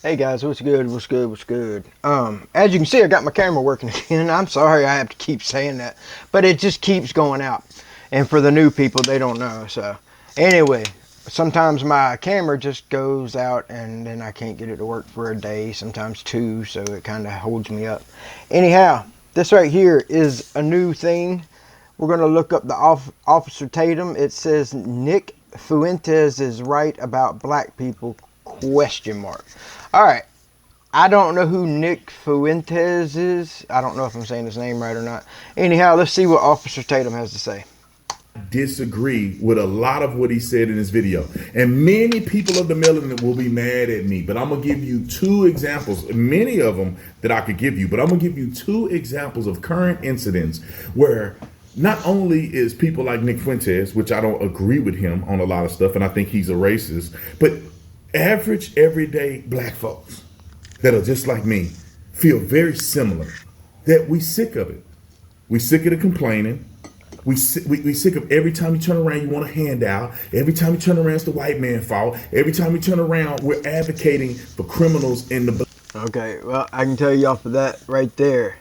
Hey guys, what's good? What's good? What's good? As you can see, I got my camera working again. I'm sorry I have to keep saying that, but it just keeps going out. And for the new people, they don't know. So, anyway, sometimes my camera just goes out and then I can't get it to work for a day, sometimes two, so it kind of holds me up. Anyhow, this right here is a new thing. We're going to look up the Officer Tatum. It says Nick Fuentes is right about black people, question mark. All right. I don't know who Nick Fuentes is. I don't know if I'm saying his name right or not. Anyhow, let's see what Officer Tatum has to say. Disagree with a lot of what he said in his video. And many people of the melanin will be mad at me, but I'm going to give you two examples, many of them that I could give you, but I'm going to give you two examples of current incidents where not only is people like Nick Fuentes, which I don't agree with him on a lot of stuff, and I think he's a racist, but average, everyday black folks that are just like me feel very similar, that we sick of it. We sick of the complaining. We sick of every time you turn around, you want a handout. Every time you turn around, it's the white man's fault. Every time you turn around, we're advocating for criminals in the. Okay, well, I can tell you off of that right there.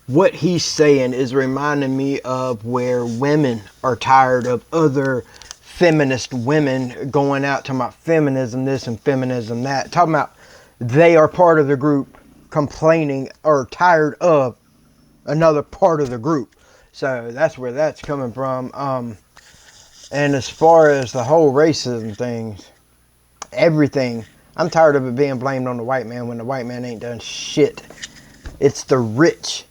What he's saying is reminding me of where women are tired of other feminist women going out talking about feminism this and feminism that. Talking about they are part of the group complaining or tired of another part of the group. So that's where that's coming from. And as far as the whole racism thing, everything, I'm tired of it being blamed on the white man when the white man ain't done shit. It's the rich.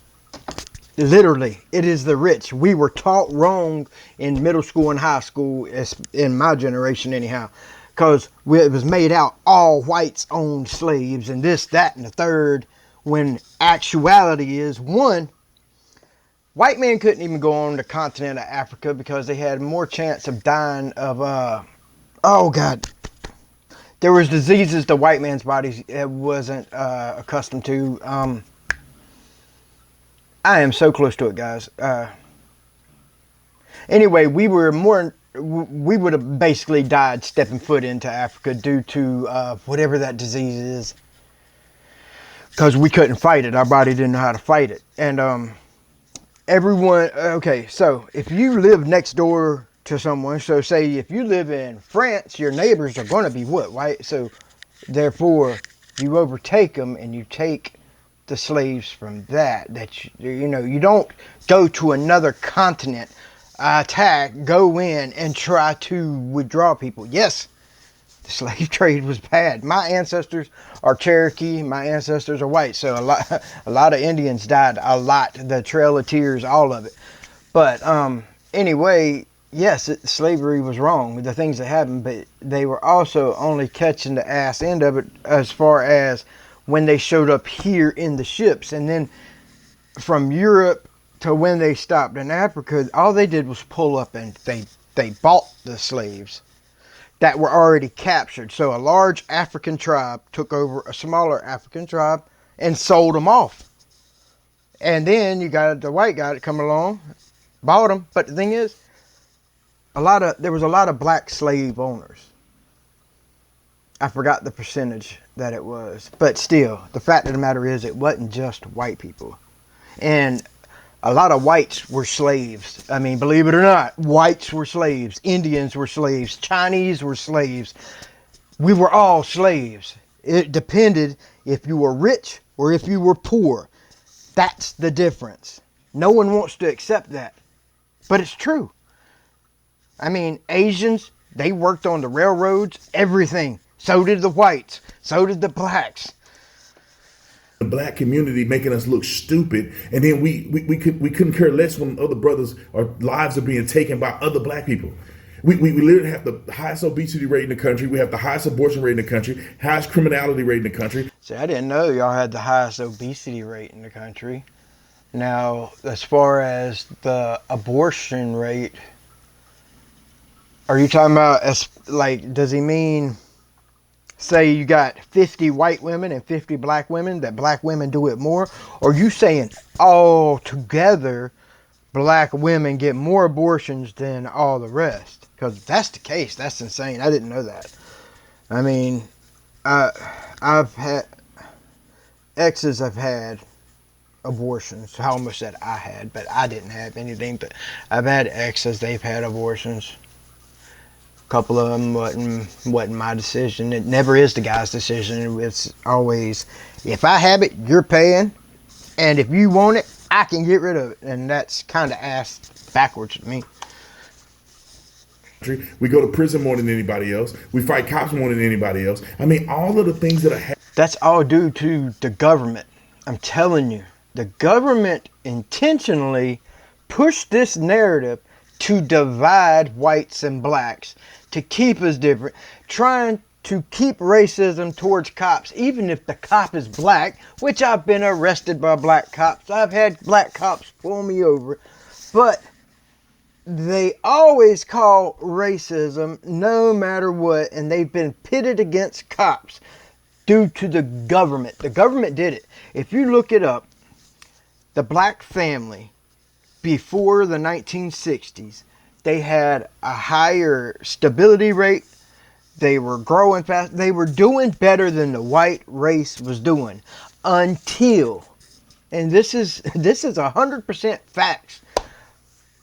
Literally, it is the rich. We were taught wrong in middle school and high school, in my generation anyhow, because it was made out all whites owned slaves and this, that, and the third, when actuality is, one, white men couldn't even go on the continent of Africa because they had more chance of dying of, oh God, there was diseases the white man's body wasn't accustomed to. I am so close to it, guys. Anyway, we would have basically died stepping foot into Africa due to whatever that disease is, because we couldn't fight it. Our body didn't know how to fight it. And everyone, okay, so if you live next door to someone, so say if you live in France, your neighbors are going to be what, white? So therefore, you overtake them and you take the slaves from that you don't go to another continent, attack, go in and try to withdraw people. Yes, the slave trade was bad. My ancestors are Cherokee, my ancestors are white, so a lot of Indians died, a lot, the Trail of Tears, all of it. But anyway, yes, slavery was wrong with the things that happened, but they were also only catching the ass end of it as far as when they showed up here in the ships. And then from Europe to when they stopped in Africa, all they did was pull up and they bought the slaves that were already captured. So a large African tribe took over a smaller African tribe and sold them off. And then you got the white guy that come along, bought them. But the thing is, there was a lot of black slave owners. I forgot the percentage that it was. But still, the fact of the matter is it wasn't just white people. And a lot of whites were slaves. I mean, believe it or not, whites were slaves. Indians were slaves. Chinese were slaves. We were all slaves. It depended if you were rich or if you were poor. That's the difference. No one wants to accept that. But it's true. I mean, Asians, they worked on the railroads, everything. So did the whites. So did the blacks. The black community making us look stupid, and then we couldn't care less when other brothers or lives are being taken by other black people. We literally have the highest obesity rate in the country. We have the highest abortion rate in the country, highest criminality rate in the country. See, I didn't know y'all had the highest obesity rate in the country. Now, as far as the abortion rate, are you talking about, does he mean, say you got 50 white women and 50 black women, that black women do it more? Or are you saying all together black women get more abortions than all the rest? Because if that's the case, that's insane. I didn't know that. I mean, I've had exes have had abortions. I almost said I had, but I didn't have anything. But I've had exes, they've had abortions. A couple of them wasn't my decision. It never is the guy's decision. It's always, if I have it, you're paying, and if you want it, I can get rid of it. And that's kind of ass backwards to me. We go to prison more than anybody else. We fight cops more than anybody else. I mean, all of the things that are That's all due to the government. I'm telling you, the government intentionally pushed this narrative to divide whites and blacks, to keep us different, trying to keep racism towards cops, even if the cop is black, which I've been arrested by black cops. I've had black cops pull me over, but they always call racism no matter what, and they've been pitted against cops due to the government. The government did it. If you look it up, the black family before the 1960s, they had a higher stability rate. They were growing fast. They were doing better than the white race was doing until, and this is 100% facts,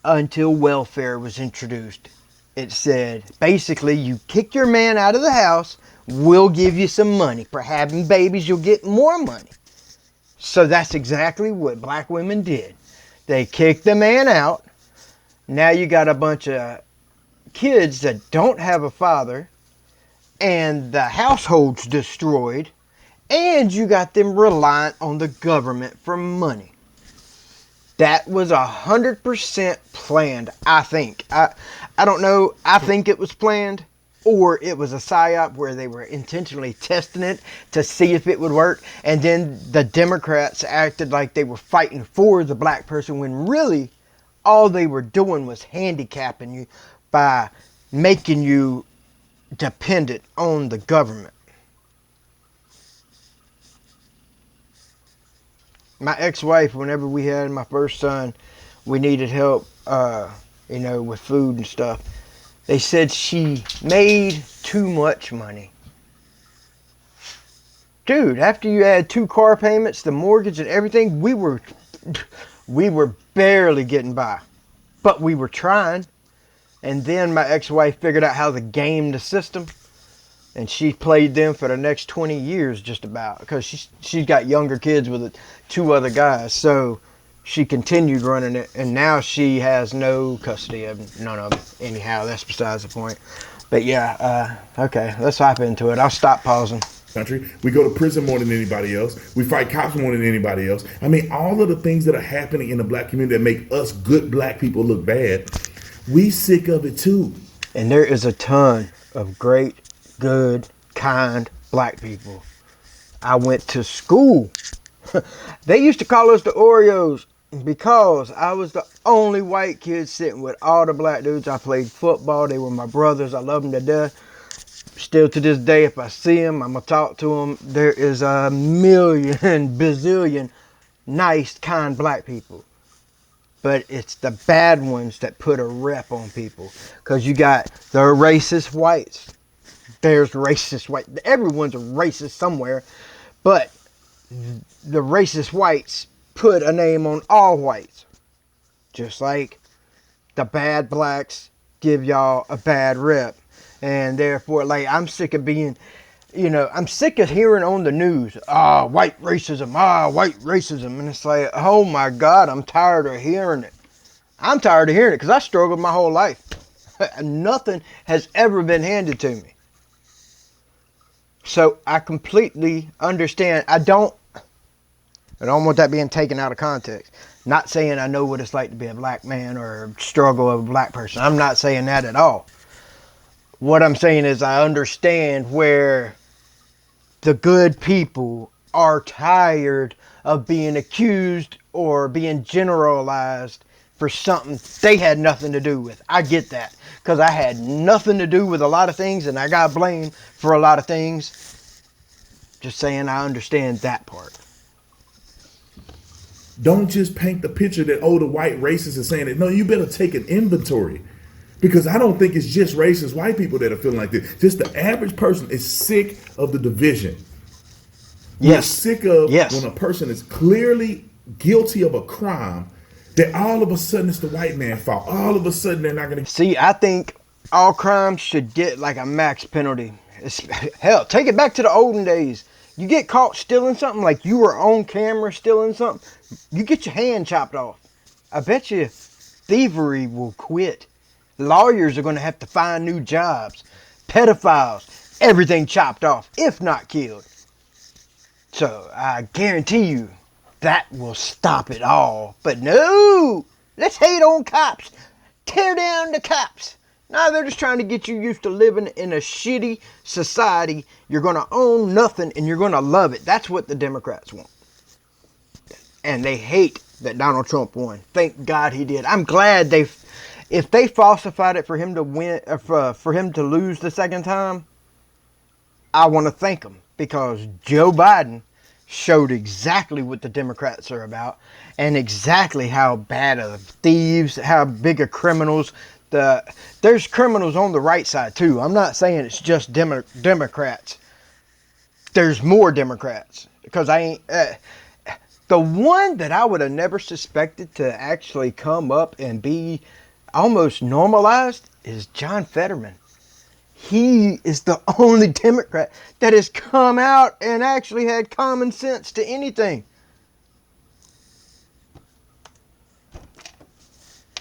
until welfare was introduced. It said, basically, you kick your man out of the house, we'll give you some money. For having babies, you'll get more money. So that's exactly what black women did. They kicked the man out. Now you got a bunch of kids that don't have a father, and the household's destroyed, and you got them reliant on the government for money. That was 100% planned, I think. I don't know. I think it was planned, or it was a psyop where they were intentionally testing it to see if it would work. And then the Democrats acted like they were fighting for the black person when really all they were doing was handicapping you by making you dependent on the government. My ex-wife, whenever we had my first son, we needed help, with food and stuff. They said she made too much money. Dude, after you add 2 car payments, the mortgage and everything, we were barely getting by. But we were trying. And then my ex-wife figured out how to game the system. And she played them for the next 20 years just about. Because she's got younger kids with 2 other guys. So she continued running it. And now she has no custody of none of them. Anyhow, that's besides the point. But yeah, okay, let's hop into it. I'll stop pausing. Country. We go to prison more than anybody else. We fight cops more than anybody else. I mean, all of the things that are happening in the black community that make us good black people look bad, we sick of it too. And there is a ton of great, good, kind black people. I went to school. They used to call us the Oreos because I was the only white kid sitting with all the black dudes. I played football. They were my brothers. I love them to death. Still to this day, if I see them, I'm going to talk to them. There is a million, bazillion nice, kind black people. But it's the bad ones that put a rep on people. Because you got the racist whites. There's racist white. Everyone's a racist somewhere. But the racist whites put a name on all whites. Just like the bad blacks give y'all a bad rep. And therefore, like, I'm sick of being, I'm sick of hearing on the news, white racism, white racism. And it's like, oh my God, I'm tired of hearing it. I'm tired of hearing it because I struggled my whole life. Nothing has ever been handed to me. So I completely understand. I don't want that being taken out of context. Not saying I know what it's like to be a black man or struggle of a black person. I'm not saying that at all. What I'm saying is I understand where the good people are tired of being accused or being generalized for something they had nothing to do with. I get that because I had nothing to do with a lot of things and I got blamed for a lot of things. Just saying I understand that part. Don't just paint the picture that, the white racists are saying it. No, you better take an inventory. Because I don't think it's just racist white people that are feeling like this. Just the average person is sick of the division. We are Yes. sick of when Yes. a person is clearly guilty of a crime that all of a sudden it's the white man's fault. All of a sudden they're not going to. See, I think all crimes should get like a max penalty. Hell, take it back to the olden days. You get caught stealing something, like you were on camera stealing something, you get your hand chopped off. I bet you thievery will quit. Lawyers are going to have to find new jobs. Pedophiles, everything chopped off, if not killed. So I guarantee you that will stop it all. But no, let's hate on cops. Tear down the cops. No, they're just trying to get you used to living in a shitty society. You're going to own nothing and you're going to love it. That's what the Democrats want. And they hate that Donald Trump won. Thank God he did. I'm glad if they falsified it for him to win, for him to lose the second time, I want to thank them, because Joe Biden showed exactly what the Democrats are about and exactly how bad of thieves, how big of criminals. There's criminals on the right side too. I'm not saying it's just Democrats. There's more Democrats, because the one that I would have never suspected to actually come up and be almost normalized is John Fetterman. He is the only Democrat that has come out and actually had common sense to anything.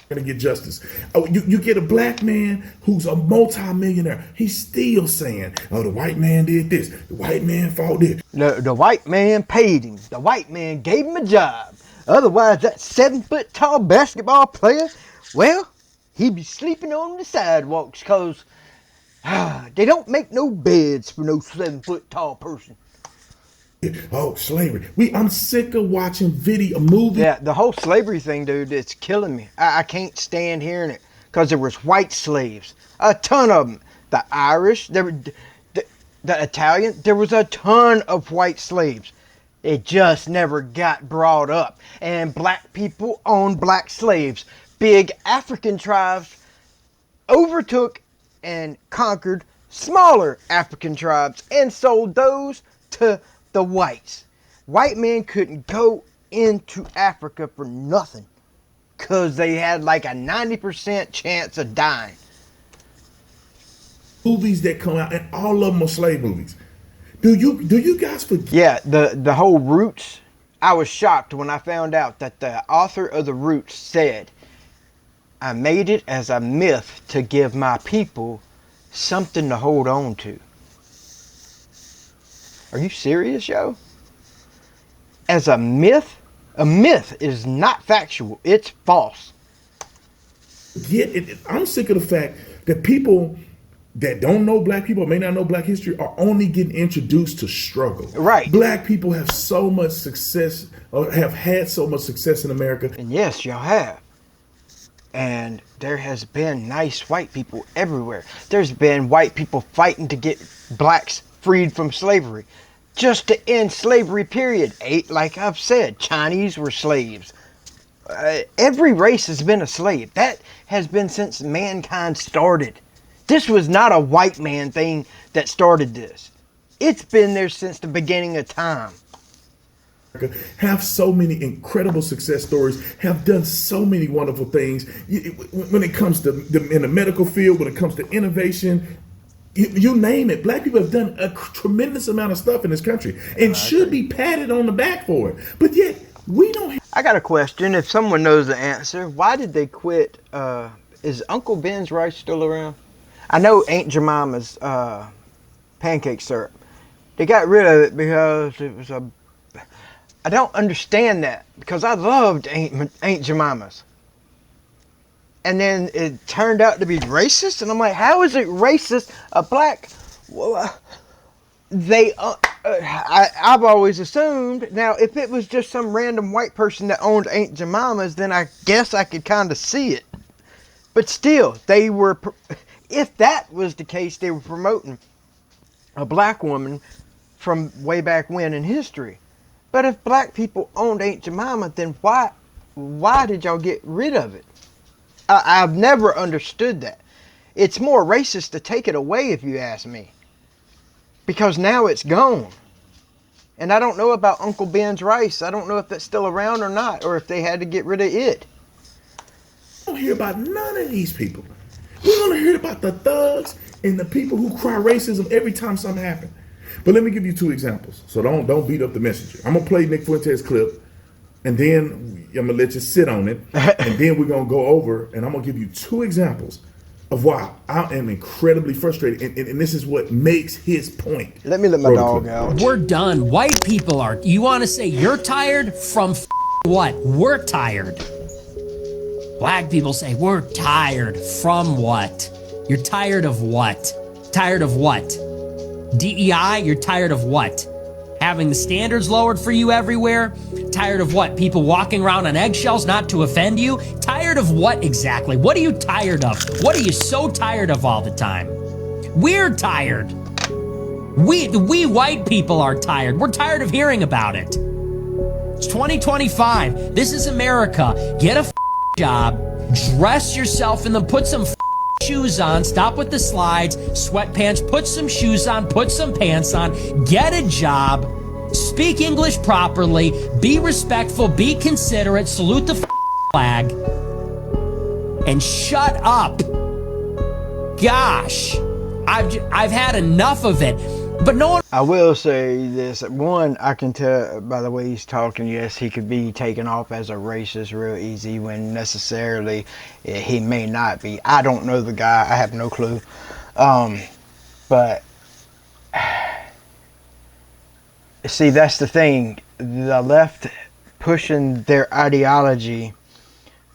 Going to get justice. Oh, you get a black man who's a multi-millionaire. He's still saying, "Oh, the white man did this. The white man fought this." The white man paid him. The white man gave him a job. Otherwise, that 7-foot tall basketball player, well, he'd be sleeping on the sidewalks, because they don't make no beds for no 7-foot tall person. Oh, slavery. I'm sick of watching movies. Yeah, the whole slavery thing, dude, it's killing me. I can't stand hearing it, because there was white slaves, a ton of them. The Irish, the Italian, there was a ton of white slaves. It just never got brought up. And black people owned black slaves. Big African tribes overtook and conquered smaller African tribes and sold those to the whites. White men couldn't go into Africa for nothing, because they had like a 90% chance of dying. Movies that come out, and all of them are slave movies. Do you guys forget? Yeah, the whole Roots, I was shocked when I found out that the author of the Roots said, "I made it as a myth to give my people something to hold on to." Are you serious, yo? As a myth is not factual. It's false. I'm sick of the fact that people that don't know black people, may not know black history, are only getting introduced to struggle. Right. Black people have so much success, or have had so much success in America. And yes, y'all have. And there has been nice white people everywhere. There's been white people fighting to get blacks freed from slavery, just to end slavery, period. Like I've said, Chinese were slaves. Every race has been a slave. That has been since mankind started. This was not a white man thing that started this. It's been there since the beginning of time. Have so many incredible success stories, have done so many wonderful things. When it comes to in the medical field, when it comes to innovation, you name it. Black people have done a tremendous amount of stuff in this country and should be patted on the back for it. But yet, we don't. I got a question. If someone knows the answer, why did they quit? Is Uncle Ben's rice still around? I know Aunt Jemima's pancake syrup. They got rid of it because it was a... I don't understand that, because I loved Aunt Jemima's. And then it turned out to be racist, and I'm like, how is it racist? A black... Well, I've always assumed, now if it was just some random white person that owned Aunt Jemima's, then I guess I could kind of see it. But still, they were... If that was the case, they were promoting a black woman from way back when in history. But if black people owned Aunt Jemima, then why did y'all get rid of it? I've never understood that. It's more racist to take it away, if you ask me. Because now it's gone. And I don't know about Uncle Ben's rice. I don't know if that's still around or not, or if they had to get rid of it. Don't hear about none of these people. We're gonna hear about the thugs and the people who cry racism every time something happens. But let me give you two examples. So don't beat up the messenger. I'm gonna play Nick Fuentes clip, and then I'm gonna let you sit on it, and then we're gonna go over, and I'm gonna give you two examples of why I am incredibly frustrated, and this is what makes his point. Let me let my dog out. We're done. White people are. You want to say you're tired from what? We're tired. Black people say we're tired from what? You're tired of what? Tired of what? DEI? You're tired of what? Having the standards lowered for you everywhere? Tired of what? People walking around on eggshells not to offend you? Tired of what exactly? What are you tired of? What are you so tired of all the time? We're tired. We white people are tired. We're tired of hearing about it. It's 2025. This is America. Get a job. Dress yourself in them. Put some shoes on. Stop with the slides. Sweatpants. Put some shoes on. Put some pants on. Get a job. Speak English properly. Be respectful. Be considerate. Salute the flag. And shut up. Gosh. I've had enough of it. But no one. I will say this. One, I can tell by the way he's talking, yes, he could be taken off as a racist real easy when necessarily he may not be. I don't know the guy. I have no clue. But see, that's the thing. The left pushing their ideology,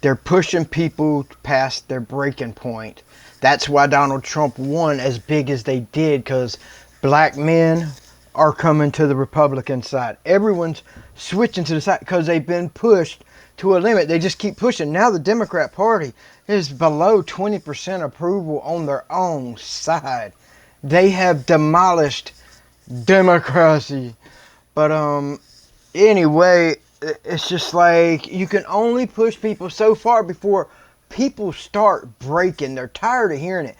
they're pushing people past their breaking point. That's why Donald Trump won as big as they did, because black men are coming to the Republican side. Everyone's switching to the side because they've been pushed to a limit. They just keep pushing. Now the Democrat Party is below 20% approval on their own side. They have demolished democracy. But anyway, it's just like you can only push people so far before people start breaking. They're tired of hearing it.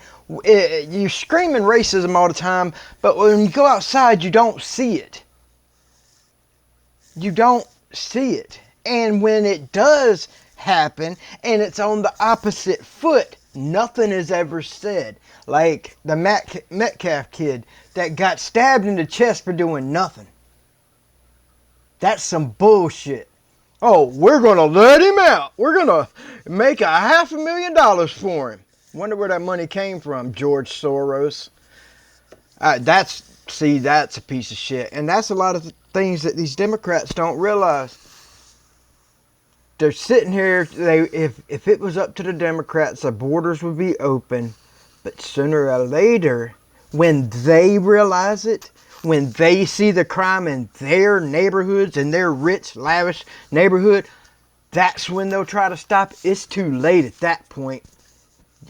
You're screaming racism all the time, but when you go outside, you don't see it. You don't see it. And when it does happen, and it's on the opposite foot, nothing is ever said. Like the Metcalf kid that got stabbed in the chest for doing nothing. That's some bullshit. Oh, we're going to let him out. We're going to make $500,000 for him. Wonder where that money came from, George Soros. That's a piece of shit. And that's a lot of things that these Democrats don't realize. They're sitting here, if it was up to the Democrats, the borders would be open. But sooner or later, when they realize it, when they see the crime in their neighborhoods, in their rich, lavish neighborhood, that's when they'll try to stop. It's too late at that point.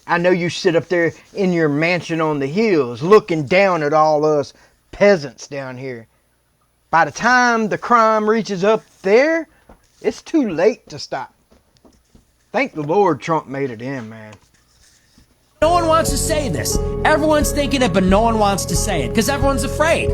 I know you sit up there in your mansion on the hills looking down at all us peasants down here. By the time the crime reaches up there, it's too late to stop. Thank the Lord Trump made it in, man. No one wants to say this. Everyone's thinking it, but no one wants to say it because everyone's afraid.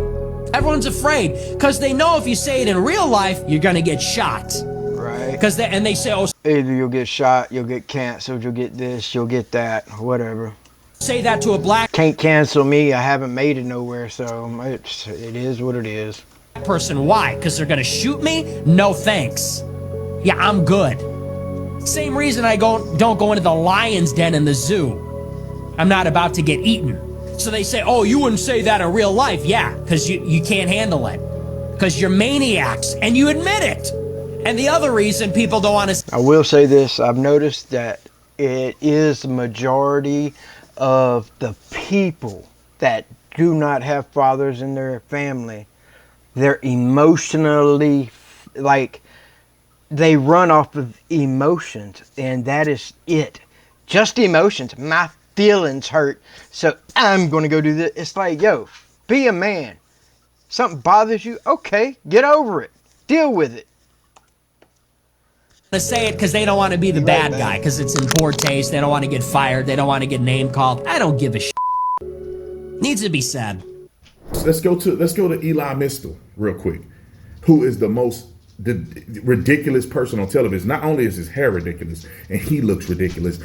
Everyone's afraid because they know if you say it in real life, you're going to get shot. Right. Because they say, oh, either you'll get shot, you'll get canceled, you'll get this, you'll get that, whatever. say that to a black Can't cancel me. I haven't made it nowhere, so it is what it is. person. Why? Because they're going to shoot me? No thanks. Yeah, I'm good. Same reason I don't go into the lion's den in the zoo. I'm not about to get eaten. So they say, oh, you wouldn't say that in real life. Yeah, because you can't handle it. Because you're maniacs, and you admit it. And the other reason people don't want to... I will say this. I've noticed that it is the majority of the people that do not have fathers in their family. They're emotionally, like, they run off of emotions, and that is it. Just emotions. My feelings hurt, so I'm going to go do this. It's like, yo, be a man. Something bothers you? Okay, get over it. Deal with it. To say it because they don't want to be the bad guy, because it's in poor taste. They don't want to get fired. They don't want to get name called. I don't give a shit. Needs to be said. Let's go to Eli Mistel real quick. who is the ridiculous person on television. Not only is his hair ridiculous and he looks ridiculous,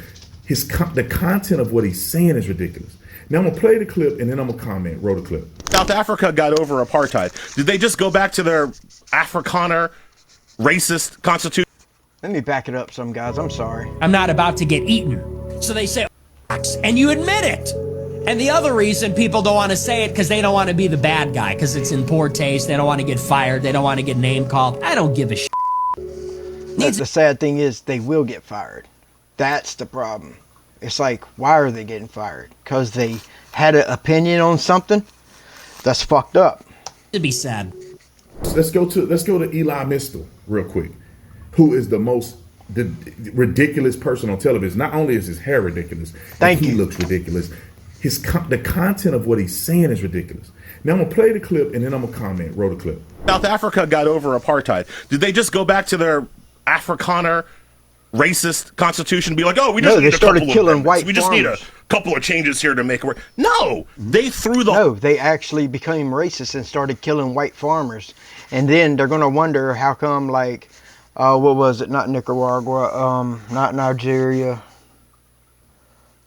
the content of what he's saying is ridiculous. Now I'm gonna play the clip and then I'm gonna comment. Roll the clip. South Africa got over apartheid. Did they just go back to their Afrikaner racist constitution? Let me back it up some guys. I'm sorry. I'm not about to get eaten. So they say, and you admit it. And the other reason people don't want to say it because they don't want to be the bad guy, because it's in poor taste. They don't want to get fired. They don't want to get name called. I don't give a shit. But the sad thing is they will get fired. That's the problem. It's like, why are they getting fired? Because they had an opinion on something? That's fucked up. It'd be sad. Let's go to Eli Mistel real quick, who is the ridiculous person on television. Not only is his hair ridiculous, he looks ridiculous. The content of what he's saying is ridiculous. Now I'm gonna play the clip and then I'm gonna comment. Roll the clip. South Africa got over apartheid. Did they just go back to their Afrikaner racist constitution? Be like, oh, we just need a couple of amendments. We just need a couple of changes here to make it work. No, they threw the. No, they actually became racist and started killing white farmers, and then they're gonna wonder how come, like, what was it? Not Nicaragua, not Nigeria.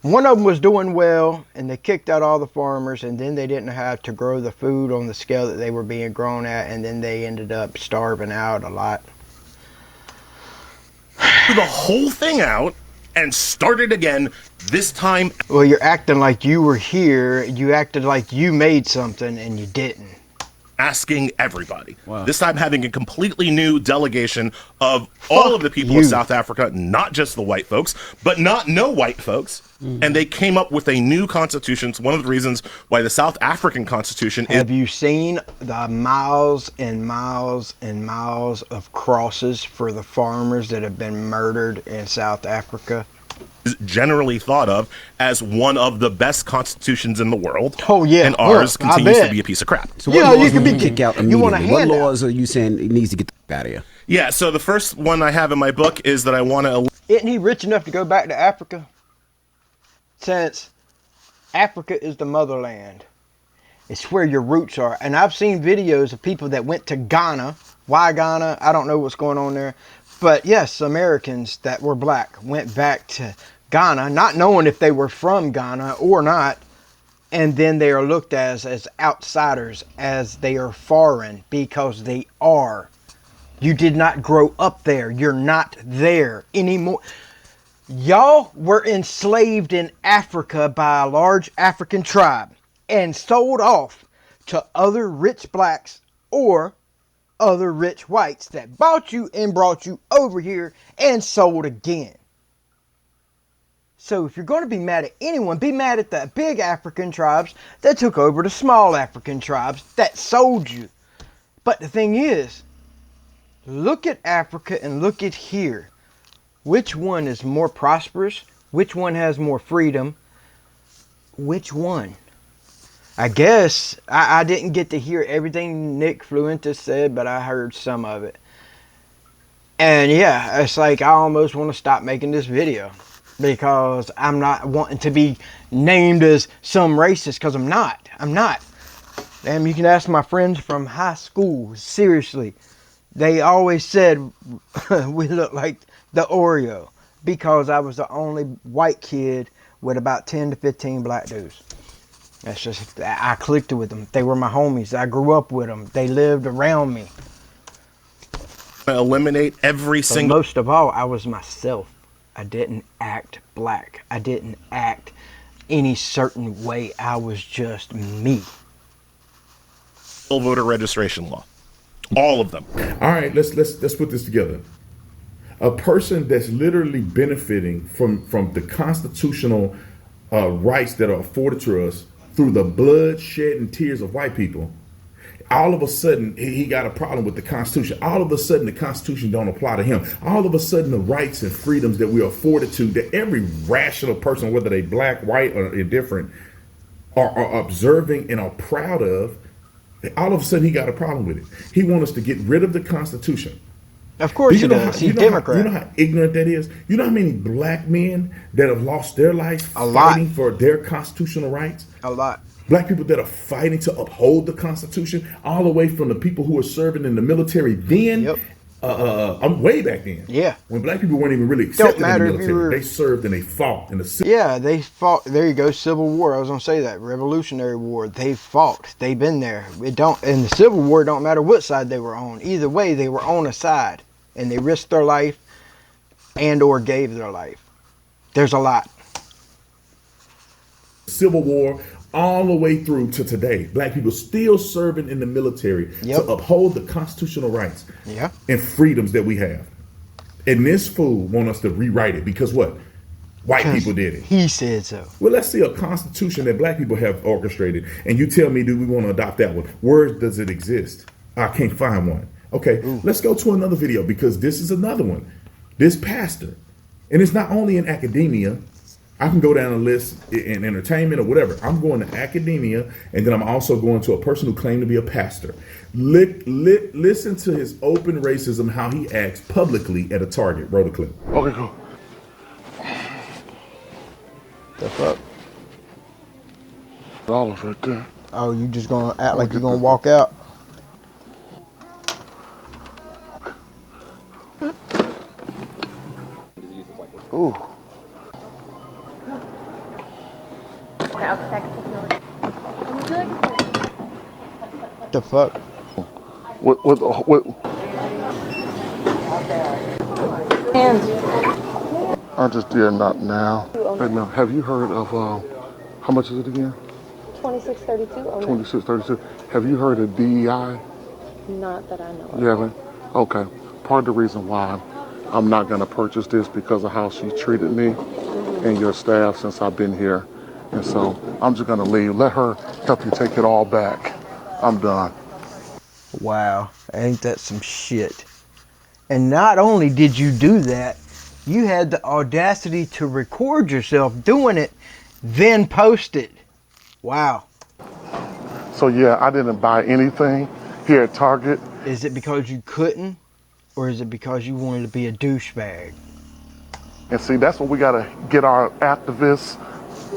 One of them was doing well, and they kicked out all the farmers, and then they didn't have to grow the food on the scale that they were being grown at, and then they ended up starving out a lot. The whole thing out and started again, this time. Well, you're acting like you were here. You acted like you made something, and you didn't. Asking everybody. Wow. This time having a completely new delegation of all of the people of South Africa, not just the white folks, but not no white folks. And they came up with a new constitution. It's one of the reasons why the South African constitution Have you seen the miles and miles and miles of crosses for the farmers that have been murdered in South Africa? is generally thought of as one of the best constitutions in the world. Oh yeah, and ours yeah, continues to be a piece of crap. So what laws you can kick out you want immediately? a What handout. laws are you saying it needs to get the f- out of here? Yeah, so the first one I have in my book is that I want to. Isn't he rich enough to go back to Africa? Since Africa is the motherland. It's where your roots are. And I've seen videos of people that went to Ghana. Why Ghana? I don't know what's going on there. But yes, Americans that were black went back to Ghana, not knowing if they were from Ghana or not. And then they are looked as outsiders, as they are foreign, because they are. You did not grow up there. You're not there anymore. Y'all were enslaved in Africa by a large African tribe and sold off to other rich blacks or other rich whites that bought you and brought you over here and sold again. So if you're going to be mad at anyone, be mad at the big African tribes that took over the small African tribes that sold you. But the thing is, look at Africa and look at here. Which one is more prosperous? Which one has more freedom? Which one? I guess I didn't get to hear everything Nick Fuentes said, but I heard some of it. And yeah, it's like I almost want to stop making this video because I'm not wanting to be named as some racist, because I'm not. I'm not. Damn, you can ask my friends from high school. Seriously. They always said we look like the Oreo because I was the only white kid with about 10 to 15 black dudes. That's just, I clicked with them. They were my homies. I grew up with them. They lived around me. Eliminate every But single. most of all, I was myself. I didn't act black. I didn't act any certain way. I was just me. Voter registration law. All of them. All right, let's put this together. A person that's literally benefiting from the constitutional rights that are afforded to us through the blood, shed, and tears of white people. All of a sudden, he got a problem with the Constitution. All of a sudden, the Constitution don't apply to him. All of a sudden, the rights and freedoms that we are afforded to, that every rational person, whether they black, white, or indifferent, are observing and are proud of, all of a sudden he got a problem with it. He wants us to get rid of the Constitution. Of course he does. He's Democrat. You know how ignorant that is? You know how many black men that have lost their lives A lot. fighting for their constitutional rights? A lot. Black people that are fighting to uphold the Constitution, all the way from the people who were serving in the military then. Yep. I'm way back then. Yeah. When black people weren't even really accepted in the matter if you military, were- they served and they fought in the Yeah, they fought. There you go, Civil War. I was gonna say that Revolutionary War. They fought. They've been there. It don't. In the Civil War, it don't matter what side they were on. Either way, they were on a side, and they risked their life, and or gave their life. There's a lot. Civil War, all the way through to today. Black people still serving in the military Yep. to uphold the constitutional rights Yeah. and freedoms that we have. And this fool want us to rewrite it because what? White people did it. He said so. Well, let's see a constitution that black people have orchestrated, and you tell me, do we want to adopt that one? Where does it exist? I can't find one. Okay, let's go to another video because this is another one. This pastor, and it's not only in academia. I can go down a list in entertainment or whatever. I'm going to academia, and then I'm also going to a person who claimed to be a pastor. Listen to his open racism, how he acts publicly at a Target. Roll the clip. Okay, cool. The fuck? Dollars right there. Oh, you just gonna act like you're gonna walk out? Ooh. The fuck? What? I just did not now. Hey, now, have you heard of, how much is it again? 2632. 2632. Have you heard of DEI? Not that I know of. You haven't? Okay. Part of the reason why I'm not going to purchase this because of how she treated me and your staff since I've been here. And so I'm just going to leave. Let her help you take it all back. I'm done. Wow, ain't that some shit? And not only did you do that, you had the audacity to record yourself doing it, then post it. Wow. So yeah, I didn't buy anything here at Target. Is it because you couldn't, or is it because you wanted to be a douchebag? And see, that's what we got to get our activists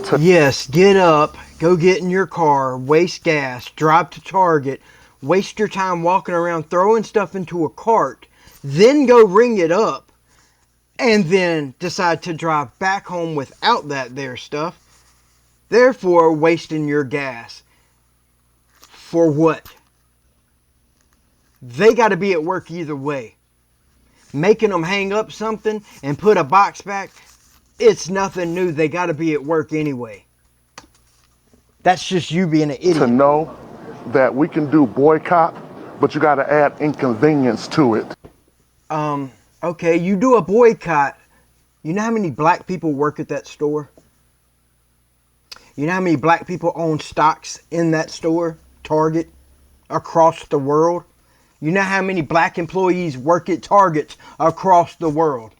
to. Yes, get up, go get in your car, waste gas, drive to Target, waste your time walking around throwing stuff into a cart, then go ring it up, and then decide to drive back home without that there stuff, therefore wasting your gas. For what? They got to be at work either way. Making them hang up something and put a box back, it's nothing new. They got to be at work anyway. That's just you being an idiot. To know that we can do boycott, but you got to add inconvenience to it. Okay, you do a boycott. You know how many black people work at that store? You know how many black people own stocks in that store, Target, across the world? You know how many black employees work at Targets across the world?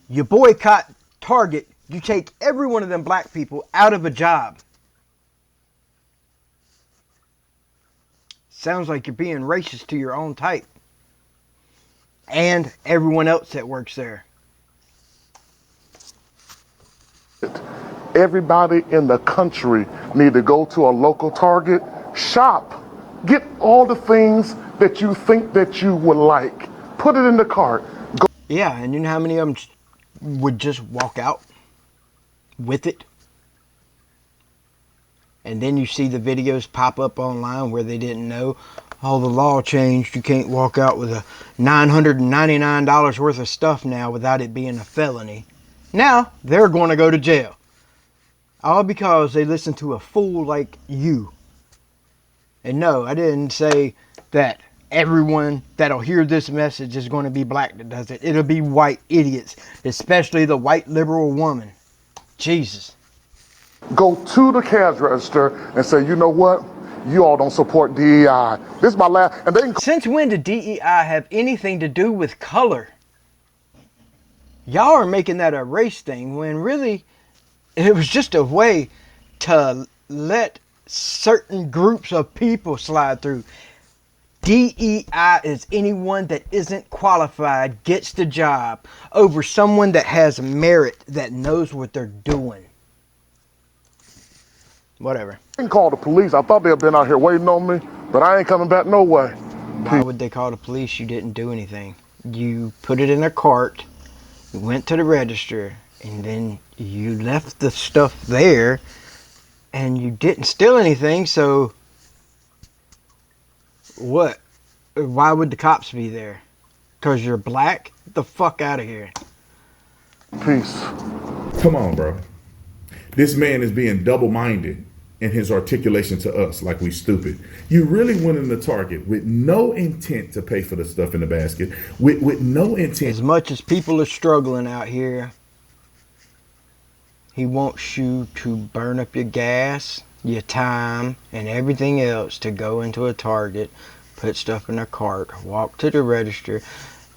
You boycott Target, you take every one of them black people out of a job. Sounds like you're being racist to your own type. And everyone else that works there. Everybody in the country need to go to a local Target, shop, get all the things that you think that you would like, put it in the cart. Go. Yeah, and you know how many of them would just walk out with it? And then you see the videos pop up online where they didn't know, oh, the law changed. You can't walk out with a $999 worth of stuff now without it being a felony. Now, they're going to go to jail. All because they listen to a fool like you. And no, I didn't say that everyone that'll hear this message is going to be black that does it. It'll be white idiots, especially the white liberal woman. Jesus. Go to the cash register and say, you know what? You all don't support DEI. This is my last, and they can. Since when did DEI have anything to do with color? Y'all are making that a race thing when really it was just a way to let certain groups of people slide through. DEI is anyone that isn't qualified gets the job over someone that has merit, that knows what they're doing. whatever. I can call the police. I thought they'd been out here waiting on me, but I ain't coming back no way. Why would they call the police? You didn't do anything. You put it in a cart, you went to the register, and then you left the stuff there, and you didn't steal anything, so what? Why would the cops be there? Because you're black? Get the fuck out of here. Peace. Come on, bro. This man is being double-minded in his articulation to us like we stupid. You really went in the Target with no intent to pay for the stuff in the basket, with no intent. As much as people are struggling out here, he wants you to burn up your gas, your time, and everything else to go into a Target, put stuff in a cart, walk to the register,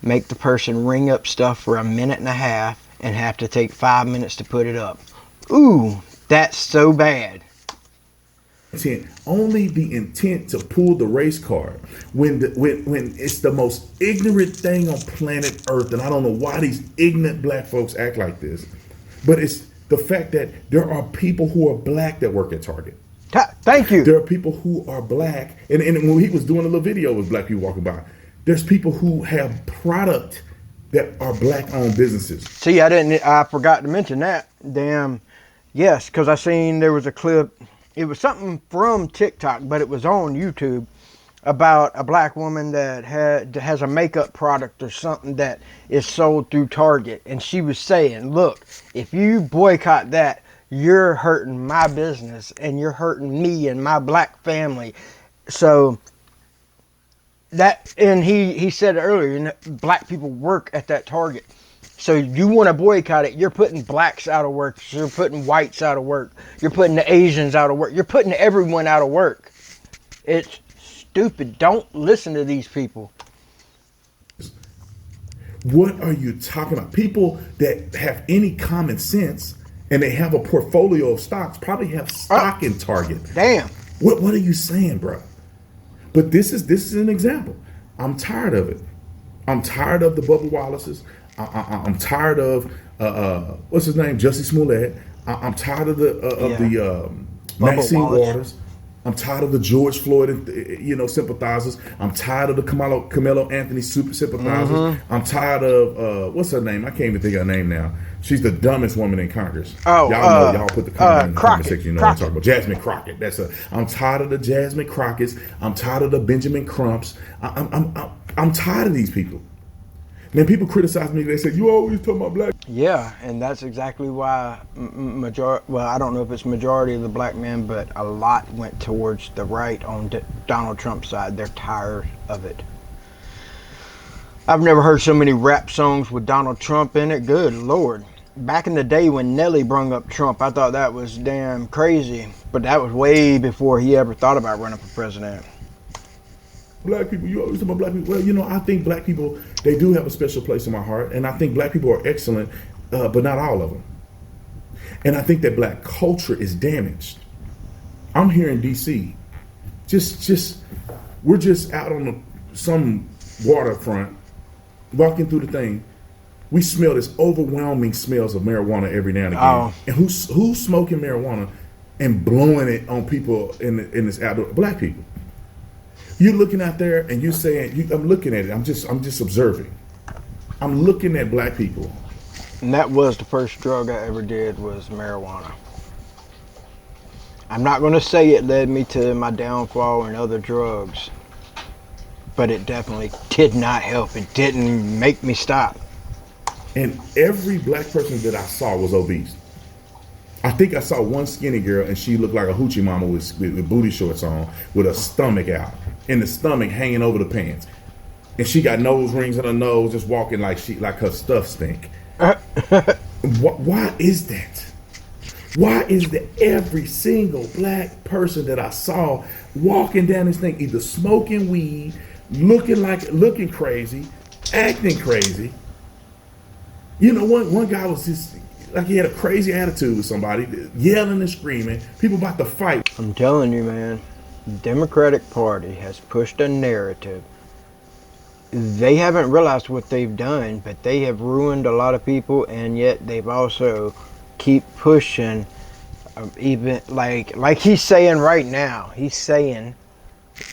make the person ring up stuff for 1.5 minutes and have to take 5 minutes to put it up. Ooh, that's so bad. Only the intent to pull the race card when it's the most ignorant thing on planet Earth, and I don't know why these ignorant black folks act like this, but it's the fact that there are people who are black that work at Target. Thank you. There are people who are black, and when he was doing a little video with black people walking by, there's people who have product that are black-owned businesses. See, I forgot to mention that. Damn, yes, because I seen there was a clip. It was something from TikTok, but it was on YouTube about a black woman that has a makeup product or something that is sold through Target. And she was saying, look, if you boycott that, you're hurting my business and you're hurting me and my black family. So that, and he said earlier, black people work at that Target. So you want to boycott it, you're putting blacks out of work, you're putting whites out of work, you're putting the Asians out of work, you're putting everyone out of work. It's stupid. Don't listen to these people. What are you talking about? People that have any common sense and they have a portfolio of stocks probably have stock in Target. Damn. What are you saying, bro? But this is an example. I'm tired of it. I'm tired of the Bubba Wallaces. I'm tired of what's his name, Jussie Smollett. I'm tired of the Maxine Wallace. Waters. I'm tired of the George Floyd, sympathizers. I'm tired of the Carmelo Anthony super sympathizers. Mm-hmm. I'm tired of what's her name? I can't even think of her name now. She's the dumbest woman in Congress. Oh, y'all put the comment in the comment section. You know Crockett. what I'm talking about. Jasmine Crockett. I'm tired of the Jasmine Crockett's. I'm tired of the Benjamin Crumps. I'm tired of these people. Then people criticize me. They say, you always talk about black. Yeah, and that's exactly why I don't know if it's majority of the black men, but a lot went towards the right on Donald Trump's side. They're tired of it. I've never heard so many rap songs with Donald Trump in it. Good Lord. Back in the day when Nelly brung up Trump, I thought that was damn crazy. But that was way before he ever thought about running for president. Black people, you always talk about black people. Well, I think black people, they do have a special place in my heart. And I think black people are excellent, but not all of them. And I think that black culture is damaged. I'm here in D.C. We're just out on some waterfront, walking through the thing. We smell this overwhelming smells of marijuana every now and again. Oh. And who's smoking marijuana and blowing it on people in this outdoor? Black people. You're looking out there and you're saying, I'm looking at it. I'm just observing. I'm looking at black people. And that was the first drug I ever did was marijuana. I'm not going to say it led me to my downfall and other drugs, but it definitely did not help. It didn't make me stop. And every black person that I saw was obese. I think I saw one skinny girl and she looked like a hoochie mama with booty shorts on with her stomach out and the stomach hanging over the pants. And she got nose rings on her nose, just walking like her stuff stink. Why is that? Why is that every single black person that I saw walking down this thing, either smoking weed, looking crazy, acting crazy? One guy was just like he had a crazy attitude with somebody, yelling and screaming, people about to fight. I'm telling you, man, the Democratic Party has pushed a narrative. They haven't realized what they've done, but they have ruined a lot of people, and yet they've also keep pushing Even like he's saying right now, he's saying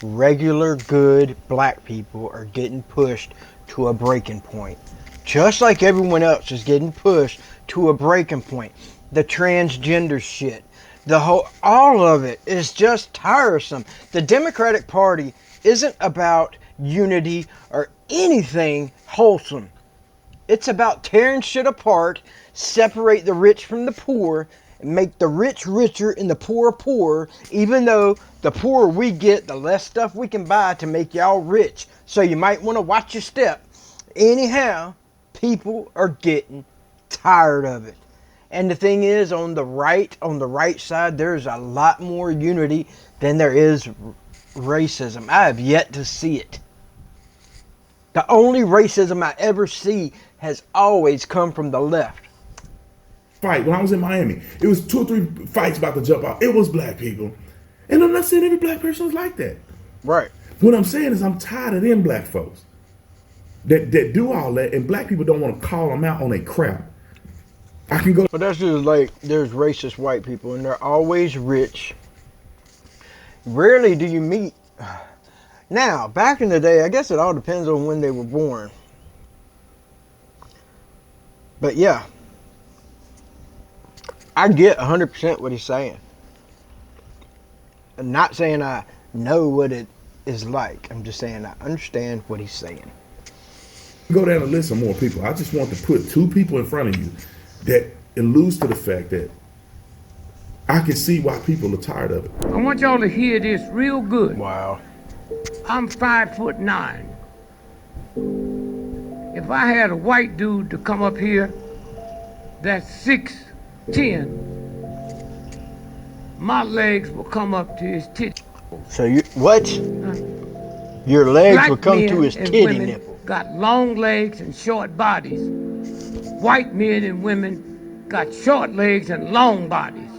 regular good black people are getting pushed to a breaking point. Just like everyone else is getting pushed to a breaking point. The transgender shit. All of it is just tiresome. The Democratic Party isn't about unity or anything wholesome. It's about tearing shit apart, separate the rich from the poor, and make the rich richer and the poor poorer, even though the poorer we get, the less stuff we can buy to make y'all rich. So you might want to watch your step. Anyhow, people are getting tired of it. And the thing is, on the right side, there's a lot more unity than there is racism. I have yet to see it. The only racism I ever see has always come from the left. Fight when I was in Miami, it was 2 or 3 fights about to jump out. It was black people, and I'm not saying every black person was like that. Right. What I'm saying is I'm tired of them black folks that do all that, and black people don't want to call them out on their crap. I can go. But that's just like there's racist white people, and they're always rich. Rarely do you meet. Now, back in the day, I guess it all depends on when they were born. But yeah, I get 100% what he's saying. I'm not saying I know what it is like. I'm just saying I understand what he's saying. Go down and list some more people. I just want to put 2 people in front of you that alludes to the fact that I can see why people are tired of it. I want y'all to hear this real good. Wow. I'm 5'9". If I had a white dude to come up here that's 6'10", my legs will come up to his titty. So you what? Your legs Black will come men to his and titty women nipple. got long legs and short bodies. White men and women got short legs and long bodies.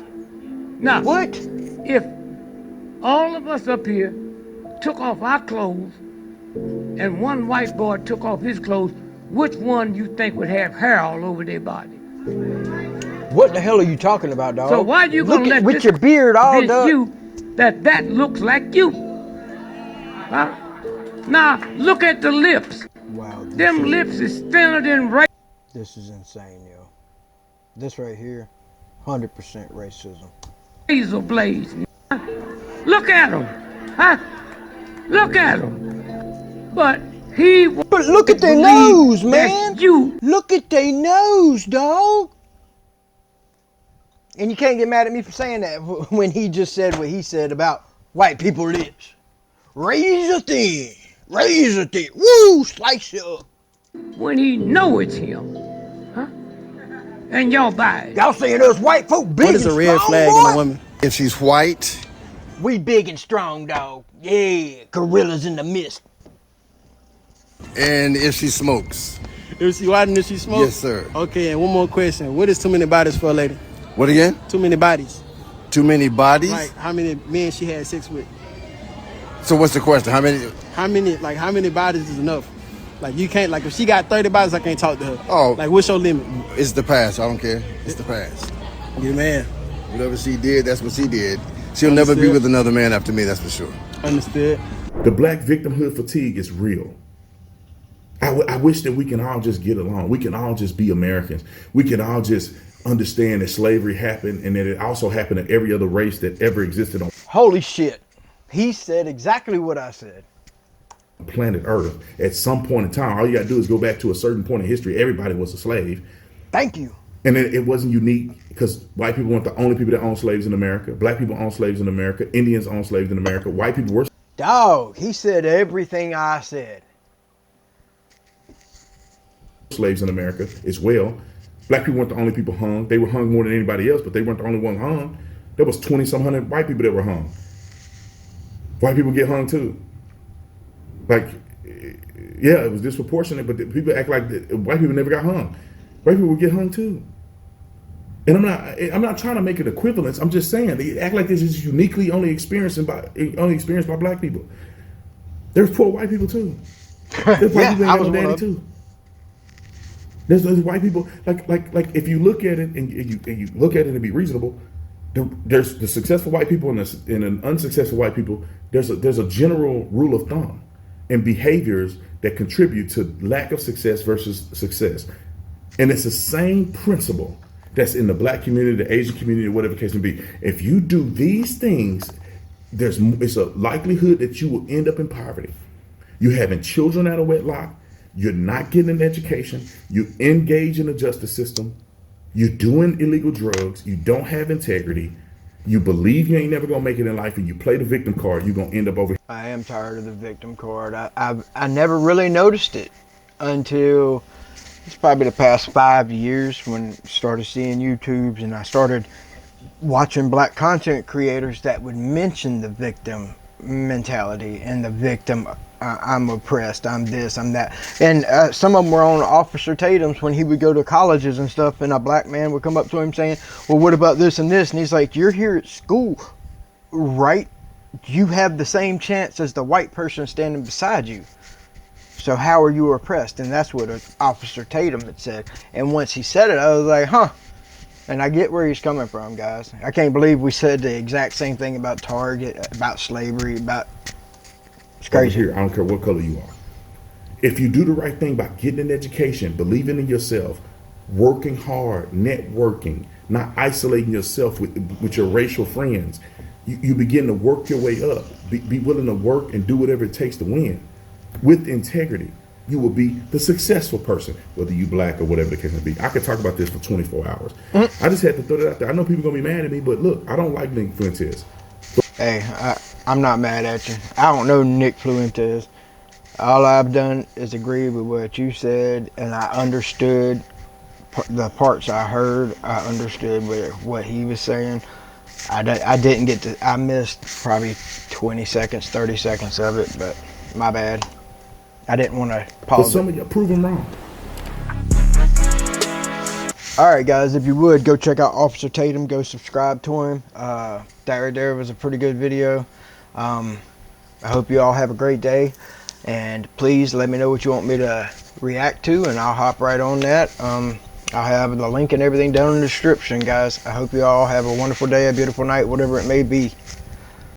Now, What? if all of us up here took off our clothes and one white boy took off his clothes, which one you think would have hair all over their body? What the hell are you talking about, dog? So why you gonna Look let at, with this your beard all convince done? you that looks like you? Huh? Now look at the lips. Wow. Them lips is thinner than This is insane, yo. This right here, 100% racism. razor blades. Look at him, huh? Look at him. But he. But look at their believe nose, that man. You. Look at their nose, dog. And you can't get mad at me for saying that when he just said what he said about white people lips. Razor thin. Razor thin. Woo, slice it up. When he know it's him, huh? And y'all buy it. Y'all saying us white folk big What is and a red strong, flag boy? in a woman? If she's white, We big and strong, dog. Yeah, gorillas in the mist. and if she smokes. If she white and if she smokes? Yes, sir. Okay, and one more question. What is too many bodies for a lady? What again? Too many bodies. Too many bodies? Like how many men she had sex with? So what's the question? How many? How many bodies is enough? Like you can't, like if she got 30 bodies, I can't talk to her. Oh. Like what's your limit? It's the past. I don't care. It's the past. You man. Whatever she did, that's what she did. She'll never be Understood. with another man after me, that's for sure. Understood. The black victimhood fatigue is real. I wish that we can all just get along. We can all just be Americans. We can all just understand that slavery happened and that it also happened to every other race that ever existed on Holy shit. He said exactly what I said. planet Earth. At some point in time, all you gotta do is go back to a certain point in history. Everybody was a slave. Thank you. And it wasn't unique because white people weren't the only people that owned slaves in America. Black people owned slaves in America. Indians owned slaves in America. White people were Dog, he said everything I said. slaves in America as well. Black people weren't the only people hung. They were hung more than anybody else, but they weren't the only one hung. There was 20-some hundred white people that were hung. White people get hung too. Like, yeah, it was disproportionate, but people act like white people never got hung. White people would get hung too. And I'm not trying to make an equivalence. I'm just saying they act like this is uniquely only experienced by black people. There's poor white people too. There's white people I ain't got was no one daddy of them. too. There's white people like if you look at it and you look at it and be reasonable, There's the successful white people and an unsuccessful white people. There's a general rule of thumb and behaviors that contribute to lack of success versus success. And it's the same principle that's in the black community, the Asian community, whatever the case may be. If you do these things, it's a likelihood that you will end up in poverty. You having children out of wedlock, you're not getting an education, you engage in the justice system, you're doing illegal drugs, you don't have integrity, you believe you ain't never gonna make it in life, and you play the victim card, you're gonna end up over here. I am tired of the victim card. I never really noticed it until it's probably the past 5 years when I started seeing YouTubes and I started watching black content creators that would mention the victim mentality and the victim. I'm oppressed, I'm this, I'm that. And some of them were on Officer Tatum's when he would go to colleges and stuff, and a black man would come up to him saying, well, what about this and this? And he's like, you're here at school, right? You have the same chance as the white person standing beside you. So how are you oppressed? And that's what Officer Tatum had said. And once he said it, I was like, huh. And I get where he's coming from, guys. I can't believe we said the exact same thing about Target, about slavery, about... It's crazy. Here, I don't care what color you are. If you do the right thing by getting an education, believing in yourself, working hard, networking, not isolating yourself with your racial friends, you begin to work your way up. Be willing to work and do whatever it takes to win. With integrity, you will be the successful person, whether you black or whatever the case may be. I could talk about this for 24 hours. I just had to throw that out there. I know people are going to be mad at me, but look, I don't like Nick Fuentes. Hey, I'm not mad at you. I don't know Nick Fuentes. All I've done is agree with what you said, and I understood the parts I heard. I understood what he was saying. I didn't get to, I missed probably 20 seconds, 30 seconds of it, but my bad. I didn't want to pause. But some of you prove them wrong. Alright guys, if you would, go check out Officer Tatum, go subscribe to him. That right there was a pretty good video. I hope you all have a great day, and please let me know what you want me to react to, and I'll hop right on that. I'll have the link and everything down in the description, guys. I hope you all have a wonderful day, a beautiful night, whatever it may be.